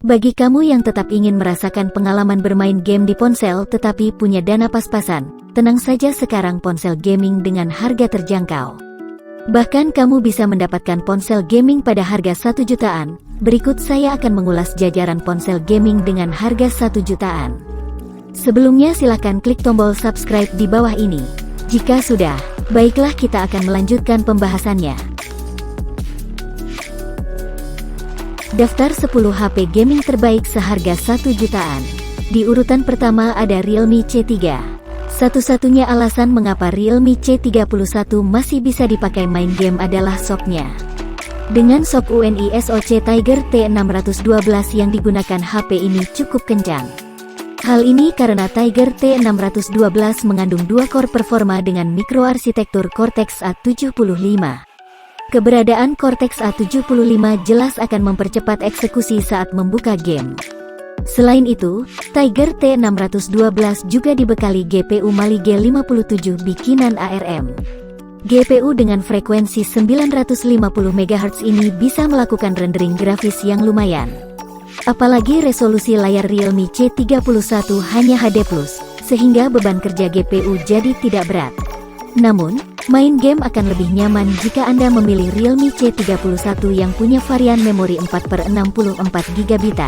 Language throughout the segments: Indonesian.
Bagi kamu yang tetap ingin merasakan pengalaman bermain game di ponsel tetapi punya dana pas-pasan, tenang saja, sekarang ponsel gaming dengan harga terjangkau. Bahkan kamu bisa mendapatkan ponsel gaming pada harga 1 jutaan. Berikut saya akan mengulas jajaran ponsel gaming dengan harga 1 jutaan. Sebelumnya silakan klik tombol subscribe di bawah ini. Jika sudah, baiklah kita akan melanjutkan pembahasannya. Daftar 10 HP gaming terbaik seharga 1 jutaan. Di urutan pertama ada Realme C3. Satu-satunya alasan mengapa Realme C31 masih bisa dipakai main game adalah SoC-nya. Dengan SoC UNI SoC Tiger T612 yang digunakan HP ini cukup kencang. Hal ini karena Tiger T612 mengandung 2 core performa dengan mikroarsitektur Cortex A75. Keberadaan Cortex A75 jelas akan mempercepat eksekusi saat membuka game. Selain itu, Tiger T612 juga dibekali GPU Mali G57 bikinan ARM. GPU dengan frekuensi 950 MHz ini bisa melakukan rendering grafis yang lumayan. Apalagi resolusi layar Realme C31 hanya HD+, sehingga beban kerja GPU jadi tidak berat. Namun, main game akan lebih nyaman jika Anda memilih Realme C31 yang punya varian memori 4/64GB.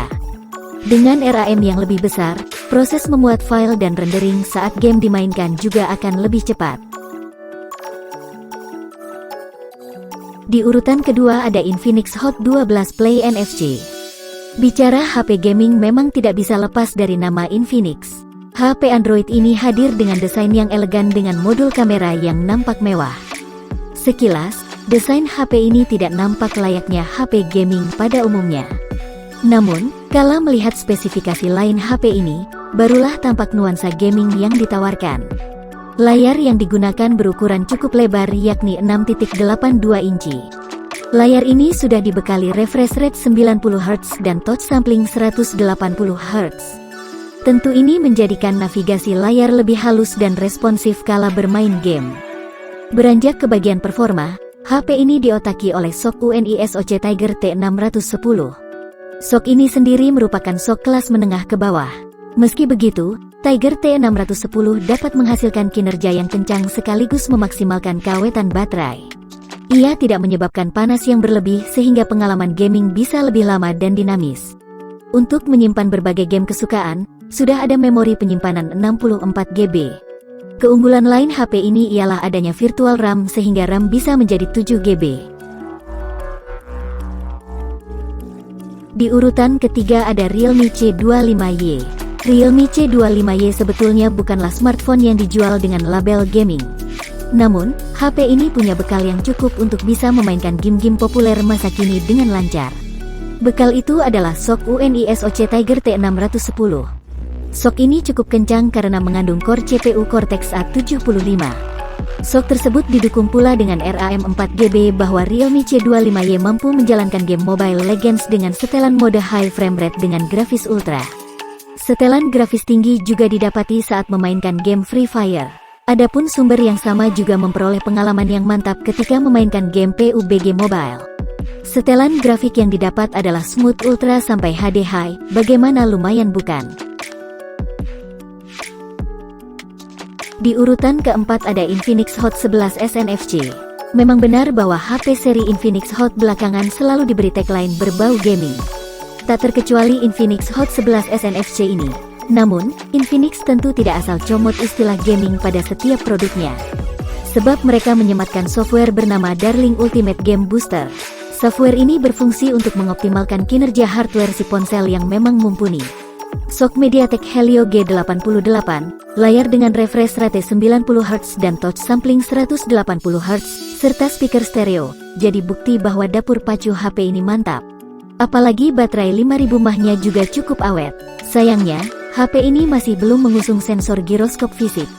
Dengan RAM yang lebih besar, proses memuat file dan rendering saat game dimainkan juga akan lebih cepat. Di urutan kedua ada Infinix Hot 12 Play NFC. Bicara HP gaming memang tidak bisa lepas dari nama Infinix. HP Android ini hadir dengan desain yang elegan dengan modul kamera yang nampak mewah. Sekilas, desain HP ini tidak nampak layaknya HP gaming pada umumnya. Namun, kala melihat spesifikasi lain HP ini, barulah tampak nuansa gaming yang ditawarkan. Layar yang digunakan berukuran cukup lebar yakni 6.82 inci. Layar ini sudah dibekali refresh rate 90 Hz dan touch sampling 180 Hz. Tentu ini menjadikan navigasi layar lebih halus dan responsif kala bermain game. Beranjak ke bagian performa, HP ini diotaki oleh SoC UNI SoC Tiger T610. SoC ini sendiri merupakan SoC kelas menengah ke bawah. Meski begitu, Tiger T610 dapat menghasilkan kinerja yang kencang sekaligus memaksimalkan keawetan baterai. Ia tidak menyebabkan panas yang berlebih sehingga pengalaman gaming bisa lebih lama dan dinamis. Untuk menyimpan berbagai game kesukaan, sudah ada memori penyimpanan 64GB. Keunggulan lain HP ini ialah adanya virtual RAM sehingga RAM bisa menjadi 7GB. Di urutan ketiga ada Realme C25Y. Realme C25Y sebetulnya bukanlah smartphone yang dijual dengan label gaming. Namun, HP ini punya bekal yang cukup untuk bisa memainkan game-game populer masa kini dengan lancar. Bekal itu adalah SoC UNI SoC Tiger T610. SoC ini cukup kencang karena mengandung core CPU Cortex A75. SoC tersebut didukung pula dengan RAM 4GB bahwa Realme C25Y mampu menjalankan game Mobile Legends dengan setelan mode high frame rate dengan grafis ultra. Setelan grafis tinggi juga didapati saat memainkan game Free Fire. Adapun sumber yang sama juga memperoleh pengalaman yang mantap ketika memainkan game PUBG Mobile. Setelan grafik yang didapat adalah smooth ultra sampai HD high, bagaimana lumayan bukan? Di urutan keempat ada Infinix Hot 11 SNFC. Memang benar bahwa HP seri Infinix Hot belakangan selalu diberi tagline berbau gaming. Tak terkecuali Infinix Hot 11 SNFC ini. Namun, Infinix tentu tidak asal comot istilah gaming pada setiap produknya. Sebab mereka menyematkan software bernama Darling Ultimate Game Booster. Software ini berfungsi untuk mengoptimalkan kinerja hardware si ponsel yang memang mumpuni. SoC MediaTek Helio G88, layar dengan refresh rate 90 Hz dan touch sampling 180 Hz, serta speaker stereo, jadi bukti bahwa dapur pacu HP ini mantap. Apalagi baterai 5000 mAh-nya juga cukup awet. Sayangnya, HP ini masih belum mengusung sensor giroskop fisik.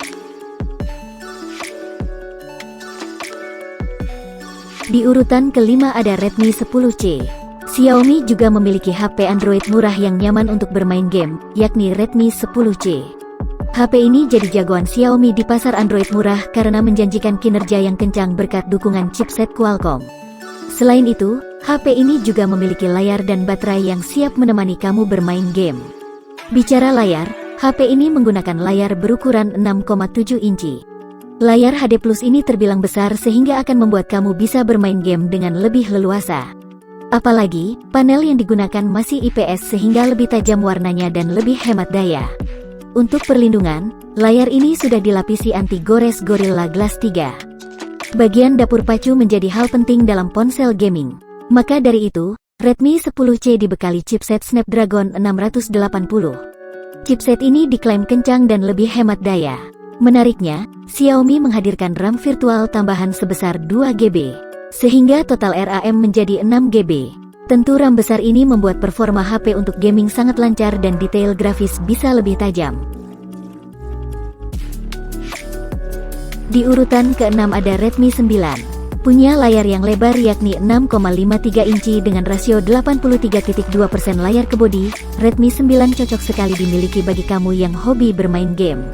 Di urutan kelima ada Redmi 10C. Xiaomi juga memiliki HP Android murah yang nyaman untuk bermain game, yakni Redmi 10C. HP ini jadi jagoan Xiaomi di pasar Android murah karena menjanjikan kinerja yang kencang berkat dukungan chipset Qualcomm. Selain itu, HP ini juga memiliki layar dan baterai yang siap menemani kamu bermain game. Bicara layar, HP ini menggunakan layar berukuran 6,7 inci. Layar HD Plus ini terbilang besar sehingga akan membuat kamu bisa bermain game dengan lebih leluasa. Apalagi, panel yang digunakan masih IPS sehingga lebih tajam warnanya dan lebih hemat daya. Untuk perlindungan, layar ini sudah dilapisi anti-gores Gorilla Glass 3. Bagian dapur pacu menjadi hal penting dalam ponsel gaming. Maka dari itu, Redmi 10C dibekali chipset Snapdragon 680. Chipset ini diklaim kencang dan lebih hemat daya. Menariknya, Xiaomi menghadirkan RAM virtual tambahan sebesar 2 GB, sehingga total RAM menjadi 6 GB. Tentu RAM besar ini membuat performa HP untuk gaming sangat lancar dan detail grafis bisa lebih tajam. Di urutan ke-6 ada Redmi 9. Punya layar yang lebar yakni 6,53 inci dengan rasio 83.2% layar ke bodi, Redmi 9 cocok sekali dimiliki bagi kamu yang hobi bermain game.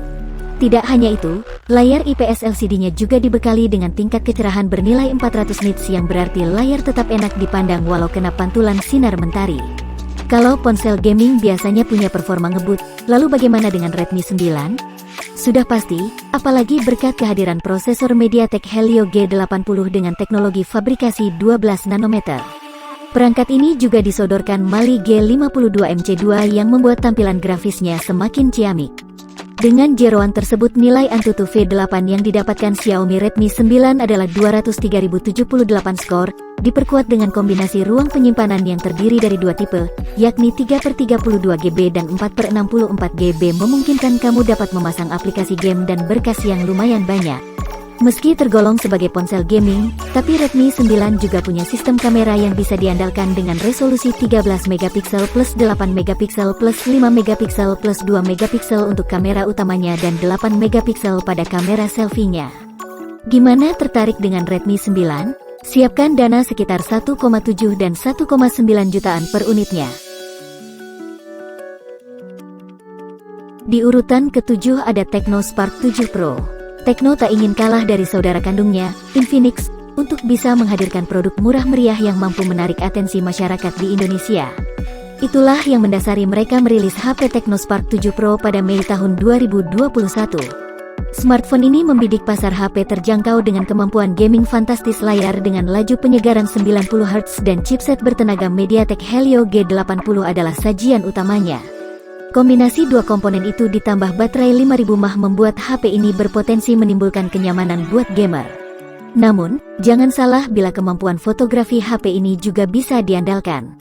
Tidak hanya itu, layar IPS LCD-nya juga dibekali dengan tingkat kecerahan bernilai 400 nits yang berarti layar tetap enak dipandang walau kena pantulan sinar mentari. Kalau ponsel gaming biasanya punya performa ngebut, lalu bagaimana dengan Redmi 9? Sudah pasti, apalagi berkat kehadiran prosesor MediaTek Helio G80 dengan teknologi fabrikasi 12 nanometer. Perangkat ini juga disodorkan Mali G52MC2 yang membuat tampilan grafisnya semakin ciamik. Dengan jeroan tersebut nilai Antutu V8 yang didapatkan Xiaomi Redmi 9 adalah 203.078 skor, diperkuat dengan kombinasi ruang penyimpanan yang terdiri dari dua tipe, yakni 3/32 GB dan 4/64 GB memungkinkan kamu dapat memasang aplikasi game dan berkas yang lumayan banyak. Meski tergolong sebagai ponsel gaming, tapi Redmi 9 juga punya sistem kamera yang bisa diandalkan dengan resolusi 13 MP plus 8 MP plus 5 MP plus 2 MP untuk kamera utamanya dan 8 MP pada kamera selfie-nya. Gimana, tertarik dengan Redmi 9? Siapkan dana sekitar 1,7 dan 1,9 jutaan per unitnya. Di urutan ke-7 ada Tecno Spark 7 Pro. Tecno tak ingin kalah dari saudara kandungnya, Infinix, untuk bisa menghadirkan produk murah meriah yang mampu menarik atensi masyarakat di Indonesia. Itulah yang mendasari mereka merilis HP Tecno Spark 7 Pro pada Mei tahun 2021. Smartphone ini membidik pasar HP terjangkau dengan kemampuan gaming fantastis, layar dengan laju penyegaran 90 Hz dan chipset bertenaga MediaTek Helio G80 adalah sajian utamanya. Kombinasi dua komponen itu ditambah baterai 5000 mAh membuat HP ini berpotensi menimbulkan kenyamanan buat gamer. Namun, jangan salah bila kemampuan fotografi HP ini juga bisa diandalkan.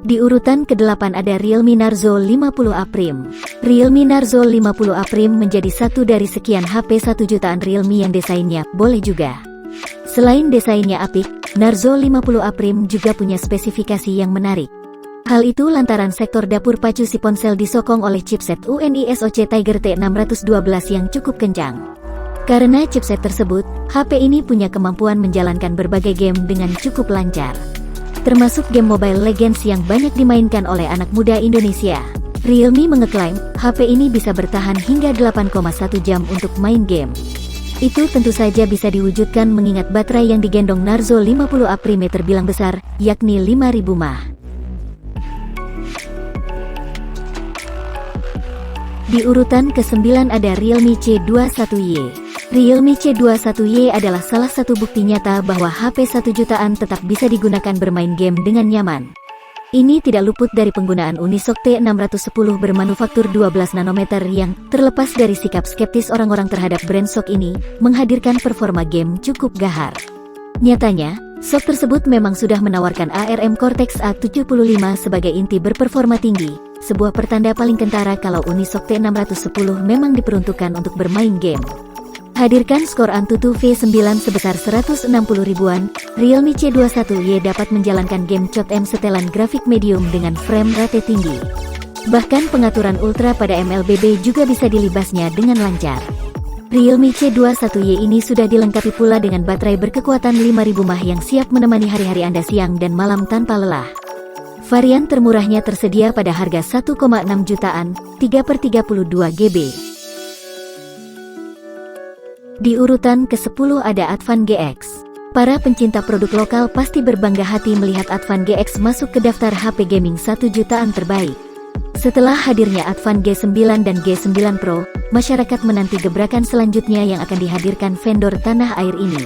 Di urutan ke-8 ada Realme Narzo 50A Prime. Realme Narzo 50A Prime menjadi satu dari sekian HP 1 jutaan Realme yang desainnya boleh juga. Selain desainnya apik, Narzo 50A Prime juga punya spesifikasi yang menarik. Hal itu lantaran sektor dapur pacu si ponsel disokong oleh chipset UNI SoC Tiger T612 yang cukup kencang. Karena chipset tersebut, HP ini punya kemampuan menjalankan berbagai game dengan cukup lancar. Termasuk game Mobile Legends yang banyak dimainkan oleh anak muda Indonesia. Realme mengeklaim, HP ini bisa bertahan hingga 8,1 jam untuk main game. Itu tentu saja bisa diwujudkan mengingat baterai yang digendong Narzo 50A Prime terbilang besar, yakni 5000 mAh. Di urutan ke-9 ada Realme C21Y. Realme C21Y adalah salah satu bukti nyata bahwa HP 1 jutaan tetap bisa digunakan bermain game dengan nyaman. Ini tidak luput dari penggunaan Unisoc T610 bermanufaktur 12 nanometer yang, terlepas dari sikap skeptis orang-orang terhadap brand SoC ini, menghadirkan performa game cukup gahar. Nyatanya, SoC tersebut memang sudah menawarkan ARM Cortex A75 sebagai inti berperforma tinggi, sebuah pertanda paling kentara kalau Unisoc T610 memang diperuntukkan untuk bermain game. Hadirkan skor Antutu V9 sebesar 160 ribuan, Realme C21Y dapat menjalankan game COD-M setelan grafik medium dengan frame rate tinggi. Bahkan pengaturan ultra pada MLBB juga bisa dilibasnya dengan lancar. Realme C21Y ini sudah dilengkapi pula dengan baterai berkekuatan 5000 mAh yang siap menemani hari-hari Anda siang dan malam tanpa lelah. Varian termurahnya tersedia pada harga 1,6 jutaan, 3/32 GB. Di urutan ke-10 ada Advan GX. Para pencinta produk lokal pasti berbangga hati melihat Advan GX masuk ke daftar HP gaming 1 jutaan terbaik. Setelah hadirnya Advan G9 dan G9 Pro, masyarakat menanti gebrakan selanjutnya yang akan dihadirkan vendor tanah air ini.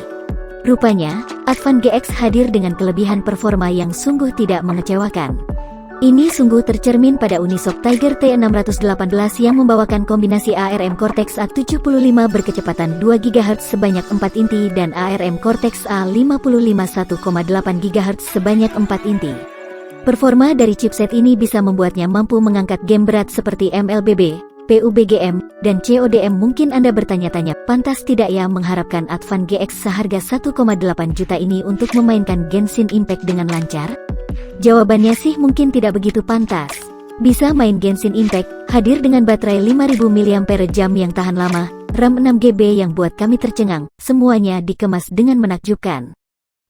Rupanya, Advan GX hadir dengan kelebihan performa yang sungguh tidak mengecewakan. Ini sungguh tercermin pada Unisoc Tiger T618 yang membawakan kombinasi ARM Cortex A75 berkecepatan 2 GHz sebanyak 4 inti dan ARM Cortex A55 1,8 GHz sebanyak 4 inti. Performa dari chipset ini bisa membuatnya mampu mengangkat game berat seperti MLBB, PUBGM, dan CODM. Mungkin Anda bertanya-tanya, pantas tidak ya mengharapkan Advan GX seharga 1,8 juta ini untuk memainkan Genshin Impact dengan lancar? Jawabannya sih mungkin tidak begitu pantas. Bisa main Genshin Impact, hadir dengan baterai 5000 mAh yang tahan lama, RAM 6GB yang buat kami tercengang, semuanya dikemas dengan menakjubkan.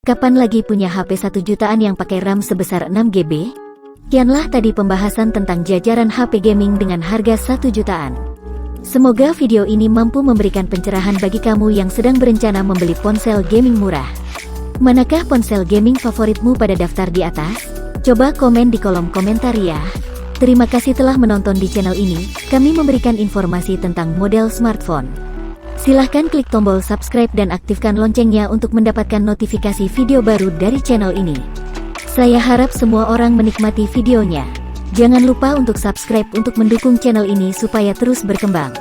Kapan lagi punya HP 1 jutaan yang pakai RAM sebesar 6GB? Kianlah tadi pembahasan tentang jajaran HP gaming dengan harga 1 jutaan. Semoga video ini mampu memberikan pencerahan bagi kamu yang sedang berencana membeli ponsel gaming murah. Manakah ponsel gaming favoritmu pada daftar di atas? Coba komen di kolom komentar ya. Terima kasih telah menonton di channel ini, kami memberikan informasi tentang model smartphone. Silahkan klik tombol subscribe dan aktifkan loncengnya untuk mendapatkan notifikasi video baru dari channel ini. Saya harap semua orang menikmati videonya. Jangan lupa untuk subscribe untuk mendukung channel ini supaya terus berkembang.